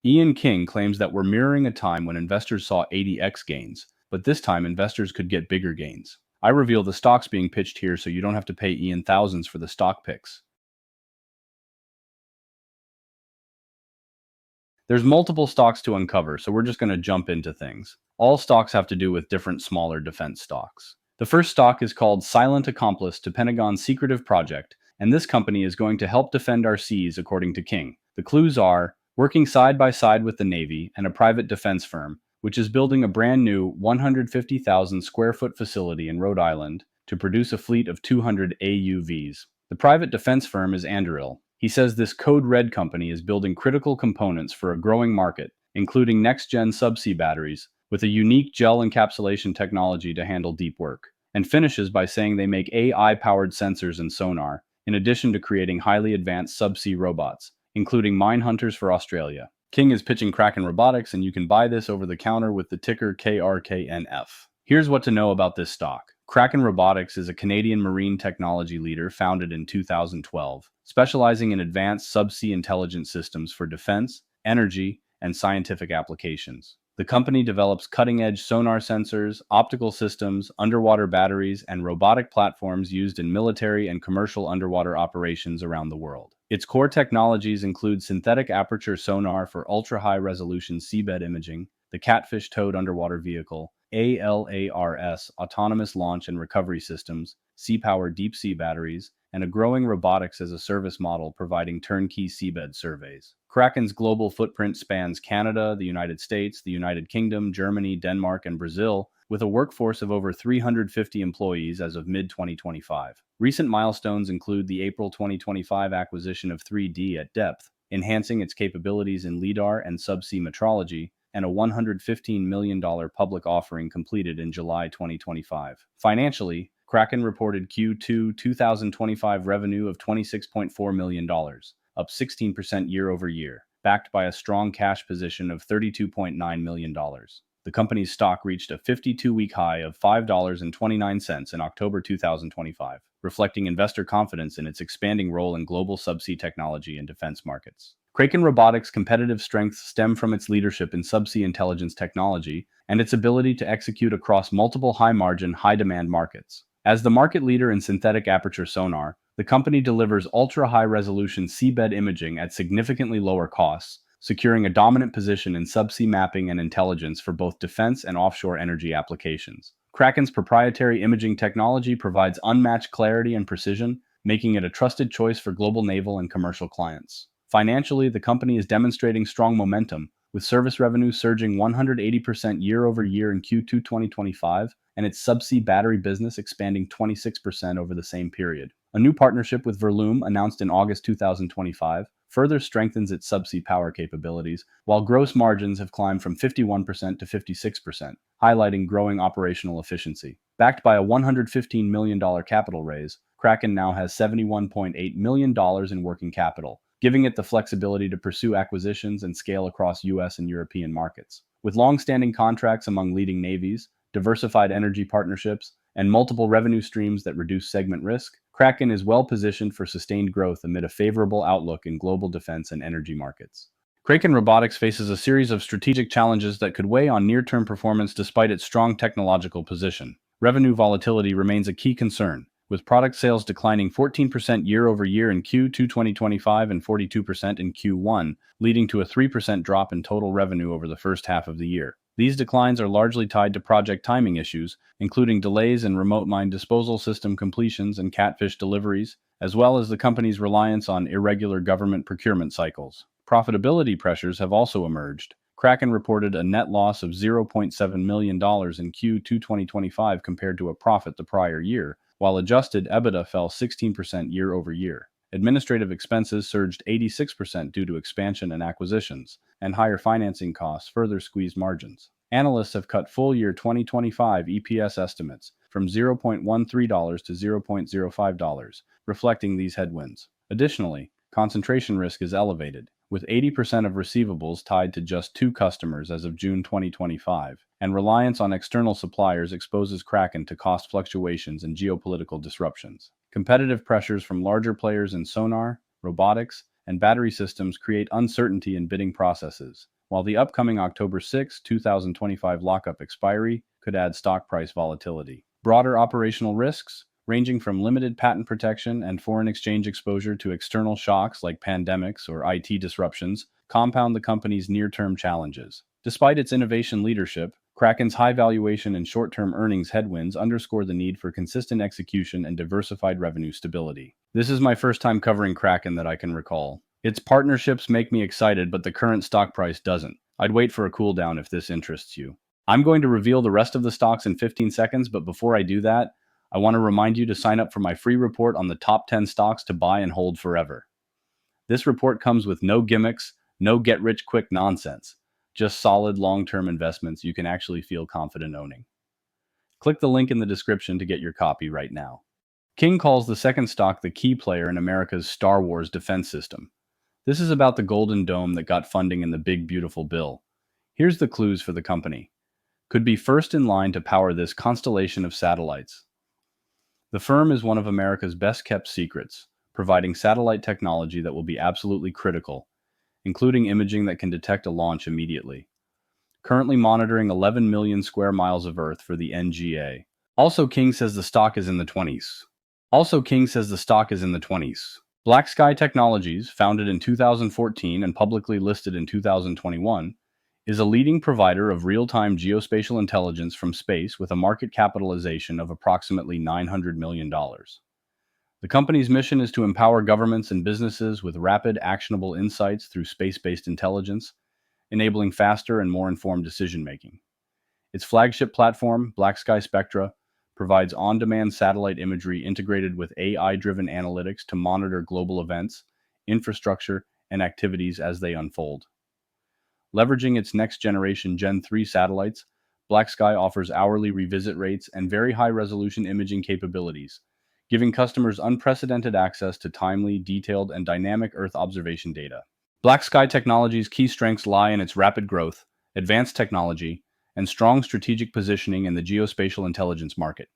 Ian King claims that we're mirroring a time when investors saw 80x gains, but this time investors could get bigger gains. I reveal the stocks being pitched here so you don't have to pay Ian thousands for the stock picks. There's multiple stocks to uncover, so we're just going to jump into things. All stocks have to do with different smaller defense stocks. The first stock is called Silent Accomplice to Pentagon's Secretive Project, and this company is going to help defend our seas, according to King. The clues are working side by side with the Navy and a private defense firm, which is building a brand new 150,000 square foot facility in Rhode Island to produce a fleet of 200 AUVs. The private defense firm is Anduril. He says this Code Red company is building critical components for a growing market, including next-gen subsea batteries, with a unique gel encapsulation technology to handle deep work, and finishes by saying they make AI-powered sensors and sonar, in addition to creating highly advanced subsea robots, including mine hunters for Australia. King is pitching Kraken Robotics, and you can buy this over the counter with the ticker KRKNF. Here's what to know about this stock. Kraken Robotics is a Canadian marine technology leader founded in 2012, specializing in advanced subsea intelligence systems for defense, energy, and scientific applications. The company develops cutting-edge sonar sensors, optical systems, underwater batteries, and robotic platforms used in military and commercial underwater operations around the world. Its core technologies include synthetic aperture sonar for ultra-high-resolution seabed imaging, the Catfish Towed Underwater Vehicle, ALARS, autonomous launch and recovery systems, sea-powered deep-sea batteries, and a growing robotics as a service model providing turnkey seabed surveys. Kraken's global footprint spans Canada, the United States, the United Kingdom, Germany, Denmark, and Brazil, with a workforce of over 350 employees as of mid-2025. Recent milestones include the April 2025 acquisition of 3D at Depth, enhancing its capabilities in LIDAR and subsea metrology, and a $115 million public offering completed in July 2025. Financially, Kraken reported Q2 2025 revenue of $26.4 million, up 16% year over year, backed by a strong cash position of $32.9 million. The company's stock reached a 52-week high of $5.29 in October 2025, reflecting investor confidence in its expanding role in global subsea technology and defense markets. Kraken Robotics' competitive strengths stem from its leadership in subsea intelligence technology and its ability to execute across multiple high-margin, high-demand markets. As the market leader in synthetic aperture sonar, the company delivers ultra-high-resolution seabed imaging at significantly lower costs, securing a dominant position in subsea mapping and intelligence for both defense and offshore energy applications. Kraken's proprietary imaging technology provides unmatched clarity and precision, making it a trusted choice for global naval and commercial clients. Financially, the company is demonstrating strong momentum, with service revenue surging 180% year over year in Q2 2025, and its subsea battery business expanding 26% over the same period. A new partnership with Verloom, announced in August 2025, further strengthens its subsea power capabilities, while gross margins have climbed from 51% to 56%, highlighting growing operational efficiency. Backed by a $115 million capital raise, Kraken now has $71.8 million in working capital, giving it the flexibility to pursue acquisitions and scale across US and European markets. With long-standing contracts among leading navies, diversified energy partnerships, and multiple revenue streams that reduce segment risk, Kraken is well positioned for sustained growth amid a favorable outlook in global defense and energy markets. Kraken Robotics faces a series of strategic challenges that could weigh on near-term performance despite its strong technological position. Revenue volatility remains a key concern, with product sales declining 14% year over year in Q2 2025 and 42% in Q1, leading to a 3% drop in total revenue over the first half of the year. These declines are largely tied to project timing issues, including delays in remote mine disposal system completions and catfish deliveries, as well as the company's reliance on irregular government procurement cycles. Profitability pressures have also emerged. Kraken reported a net loss of $0.7 million in Q2 2025 compared to a profit the prior year, while adjusted EBITDA fell 16% year over year. Administrative expenses surged 86% due to expansion and acquisitions, and higher financing costs further squeezed margins. Analysts have cut full-year 2025 EPS estimates from $0.13 to $0.05, reflecting these headwinds. Additionally, concentration risk is elevated, with 80% of receivables tied to just two customers as of June 2025, and reliance on external suppliers exposes Kraken to cost fluctuations and geopolitical disruptions. Competitive pressures from larger players in sonar, robotics, and battery systems create uncertainty in bidding processes, while the upcoming October 6, 2025 lockup expiry could add stock price volatility. Broader operational risks, ranging from limited patent protection and foreign exchange exposure to external shocks like pandemics or IT disruptions, compound the company's near-term challenges. Despite its innovation leadership, Kraken's high valuation and short-term earnings headwinds underscore the need for consistent execution and diversified revenue stability. This is my first time covering Kraken that I can recall. Its partnerships make me excited, but the current stock price doesn't. I'd wait for a cool down if this interests you. I'm going to reveal the rest of the stocks in 15 seconds, but before I do that, I want to remind you to sign up for my free report on the top 10 stocks to buy and hold forever. This report comes with no gimmicks, no get-rich-quick nonsense, just solid long-term investments you can actually feel confident owning. Click the link in the description to get your copy right now. King calls the second stock the key player in America's Star Wars defense system. This is about the Golden Dome that got funding in the Big Beautiful Bill. Here's the clues for the company. Could be first in line to power this constellation of satellites. The firm is one of America's best-kept secrets, providing satellite technology that will be absolutely critical, including imaging that can detect a launch immediately. Currently monitoring 11 million square miles of Earth for the NGA. Also, King says the stock is in the 20s. Black Sky Technologies, founded in 2014 and publicly listed in 2021, is a leading provider of real-time geospatial intelligence from space with a market capitalization of approximately $900 million. The company's mission is to empower governments and businesses with rapid, actionable insights through space-based intelligence, enabling faster and more informed decision-making. Its flagship platform, Black Sky Spectra, provides on-demand satellite imagery integrated with AI-driven analytics to monitor global events, infrastructure, and activities as they unfold. Leveraging its next-generation Gen 3 satellites, Black Sky offers hourly revisit rates and very high-resolution imaging capabilities, giving customers unprecedented access to timely, detailed, and dynamic Earth observation data. Black Sky Technology's key strengths lie in its rapid growth, advanced technology, and strong strategic positioning in the geospatial intelligence market.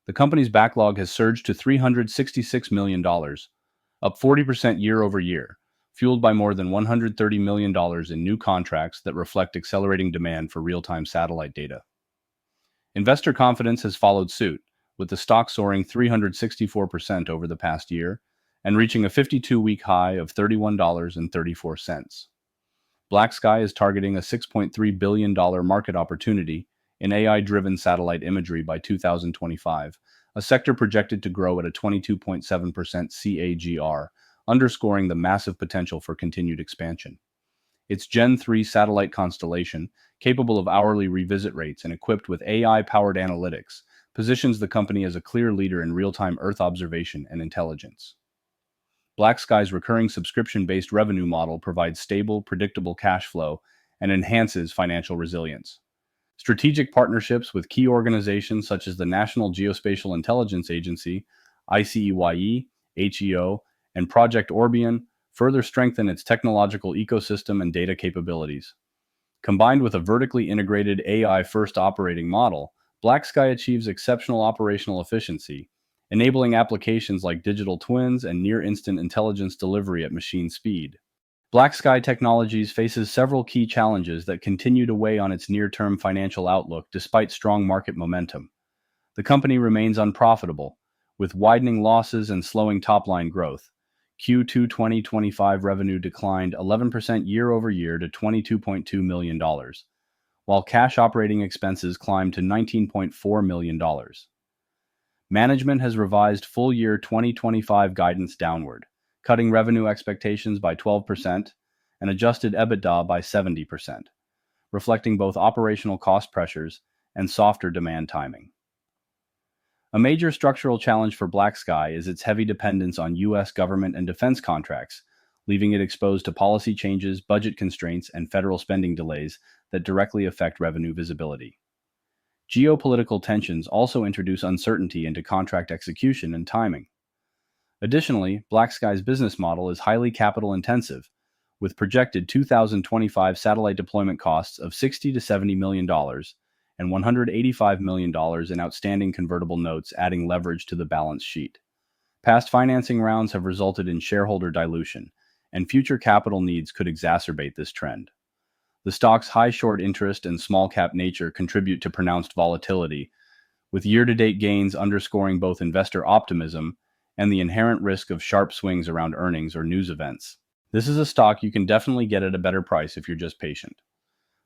The company's backlog has surged to $366 million, up 40% year over year, fueled by more than $130 million in new contracts that reflect accelerating demand for real-time satellite data. Investor confidence has followed suit, with the stock soaring 364% over the past year and reaching a 52-week high of $31.34. Black Sky is targeting a $6.3 billion market opportunity in AI-driven satellite imagery by 2025, a sector projected to grow at a 22.7% CAGR, underscoring the massive potential for continued expansion. Its Gen 3 satellite constellation, capable of hourly revisit rates and equipped with AI-powered analytics, positions the company as a clear leader in real-time Earth observation and intelligence. Black Sky's recurring subscription-based revenue model provides stable, predictable cash flow and enhances financial resilience. Strategic partnerships with key organizations such as the National Geospatial Intelligence Agency, ICEYE, HEO, and Project Orbion further strengthen its technological ecosystem and data capabilities. Combined with a vertically integrated AI-first operating model, Black Sky achieves exceptional operational efficiency, enabling applications like digital twins and near-instant intelligence delivery at machine speed. Black Sky Technologies faces several key challenges that continue to weigh on its near-term financial outlook despite strong market momentum. The company remains unprofitable, with widening losses and slowing top-line growth. Q2 2025 revenue declined 11% year over year to $22.2 million, while cash operating expenses climbed to $19.4 million. Management has revised full-year 2025 guidance downward, cutting revenue expectations by 12% and adjusted EBITDA by 70%, reflecting both operational cost pressures and softer demand timing. A major structural challenge for Black Sky is its heavy dependence on U.S. government and defense contracts, leaving it exposed to policy changes, budget constraints, and federal spending delays that directly affect revenue visibility. Geopolitical tensions also introduce uncertainty into contract execution and timing. Additionally, Black Sky's business model is highly capital-intensive, with projected 2025 satellite deployment costs of $60 to $70 million and $185 million in outstanding convertible notes, adding leverage to the balance sheet. Past financing rounds have resulted in shareholder dilution, and future capital needs could exacerbate this trend. The stock's high short interest and small cap nature contribute to pronounced volatility, with year to date gains underscoring both investor optimism and the inherent risk of sharp swings around earnings or news events. This is a stock you can definitely get at a better price if you're just patient.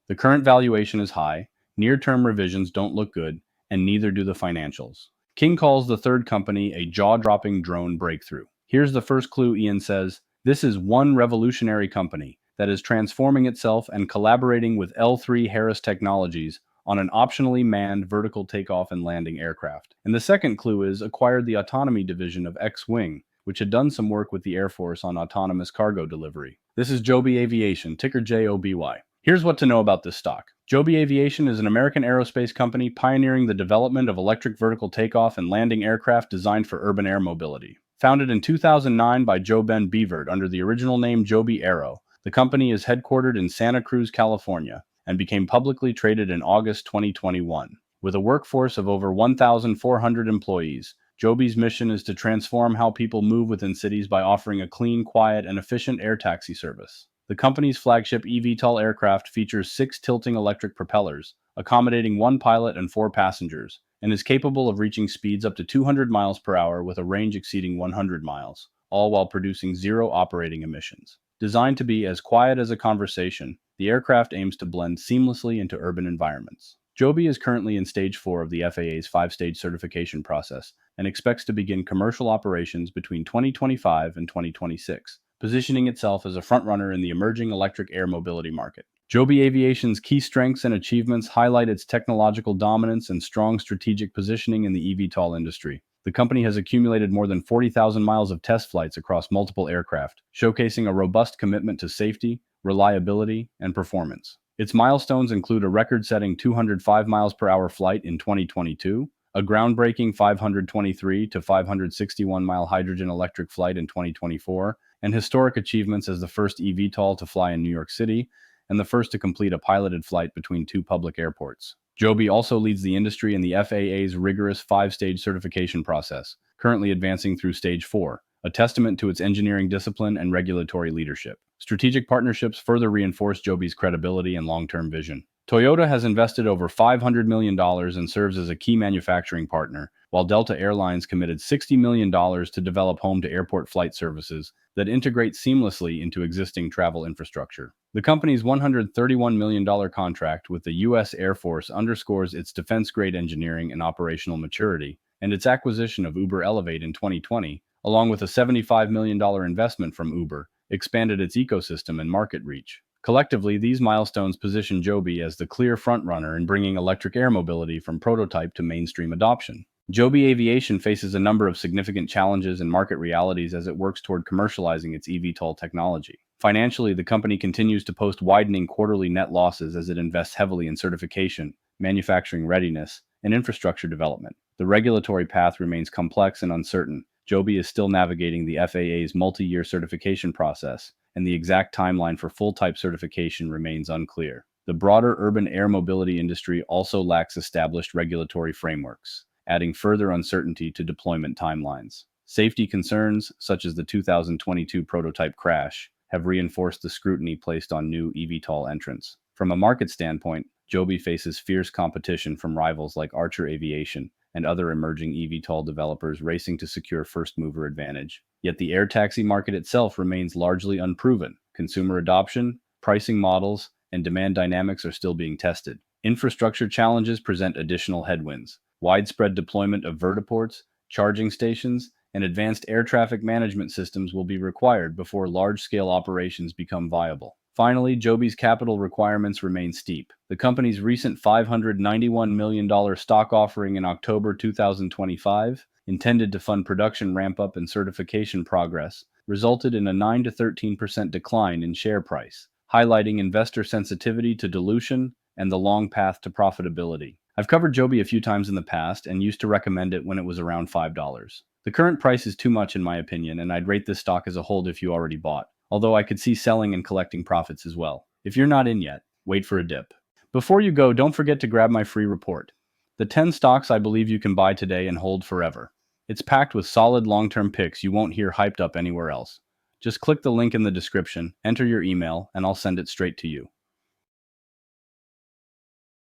The current valuation is high, near term revisions don't look good, and neither do the financials. King calls the third company a jaw dropping drone breakthrough. Here's the first clue. Ian says, "This is one revolutionary company that is transforming itself and collaborating with L3 Harris Technologies on an optionally manned vertical takeoff and landing aircraft." And the second clue is acquired the autonomy division of X-Wing, which had done some work with the Air Force on autonomous cargo delivery. This is Joby Aviation, ticker JOBY. Here's what to know about this stock. Joby Aviation is an American aerospace company pioneering the development of electric vertical takeoff and landing aircraft designed for urban air mobility. Founded in 2009 by Joe Ben Beavert under the original name Joby Aero, the company is headquartered in Santa Cruz, California, and became publicly traded in August 2021. With a workforce of over 1,400 employees, Joby's mission is to transform how people move within cities by offering a clean, quiet, and efficient air taxi service. The company's flagship eVTOL aircraft features 6 tilting electric propellers, accommodating 1 pilot and 4 passengers, and is capable of reaching speeds up to 200 miles per hour with a range exceeding 100 miles, all while producing 0 operating emissions. Designed to be as quiet as a conversation, the aircraft aims to blend seamlessly into urban environments. Joby is currently in Stage 4 of the FAA's 5-stage certification process and expects to begin commercial operations between 2025 and 2026, positioning itself as a frontrunner in the emerging electric air mobility market. Joby Aviation's key strengths and achievements highlight its technological dominance and strong strategic positioning in the eVTOL industry. The company has accumulated more than 40,000 miles of test flights across multiple aircraft, showcasing a robust commitment to safety, reliability, and performance. Its milestones include a record-setting 205 miles per hour flight in 2022, a groundbreaking 523 to 561 mile hydrogen electric flight in 2024, and historic achievements as the first eVTOL to fly in New York City and the first to complete a piloted flight between 2 public airports. Joby also leads the industry in the FAA's rigorous 5-stage certification process, currently advancing through Stage 4, a testament to its engineering discipline and regulatory leadership. Strategic partnerships further reinforce Joby's credibility and long-term vision. Toyota has invested over $500 million and serves as a key manufacturing partner, while Delta Airlines committed $60 million to develop home-to-airport flight services that integrate seamlessly into existing travel infrastructure. The company's $131 million contract with the U.S. Air Force underscores its defense-grade engineering and operational maturity, and its acquisition of Uber Elevate in 2020, along with a $75 million investment from Uber, expanded its ecosystem and market reach. Collectively, these milestones position Joby as the clear frontrunner in bringing electric air mobility from prototype to mainstream adoption. Joby Aviation faces a number of significant challenges and market realities as it works toward commercializing its eVTOL technology. Financially, the company continues to post widening quarterly net losses as it invests heavily in certification, manufacturing readiness, and infrastructure development. The regulatory path remains complex and uncertain. Joby is still navigating the FAA's multi-year certification process, and the exact timeline for full-type certification remains unclear. The broader urban air mobility industry also lacks established regulatory frameworks, adding further uncertainty to deployment timelines. Safety concerns, such as the 2022 prototype crash, have reinforced the scrutiny placed on new eVTOL entrants. From a market standpoint, Joby faces fierce competition from rivals like Archer Aviation and other emerging eVTOL developers racing to secure first-mover advantage. Yet the air taxi market itself remains largely unproven. Consumer adoption, pricing models, and demand dynamics are still being tested. Infrastructure challenges present additional headwinds. Widespread deployment of vertiports, charging stations, and advanced air traffic management systems will be required before large-scale operations become viable. Finally, Joby's capital requirements remain steep. The company's recent $591 million stock offering in October 2025, intended to fund production ramp-up and certification progress, resulted in a 9 to 13% decline in share price, highlighting investor sensitivity to dilution and the long path to profitability. I've covered Joby a few times in the past and used to recommend it when it was around $5. The current price is too much in my opinion, and I'd rate this stock as a hold if you already bought, although I could see selling and collecting profits as well. If you're not in yet, wait for a dip. Before you go, don't forget to grab my free report, the 10 stocks I believe you can buy today and hold forever. It's packed with solid long-term picks you won't hear hyped up anywhere else. Just click the link in the description, enter your email, and I'll send it straight to you.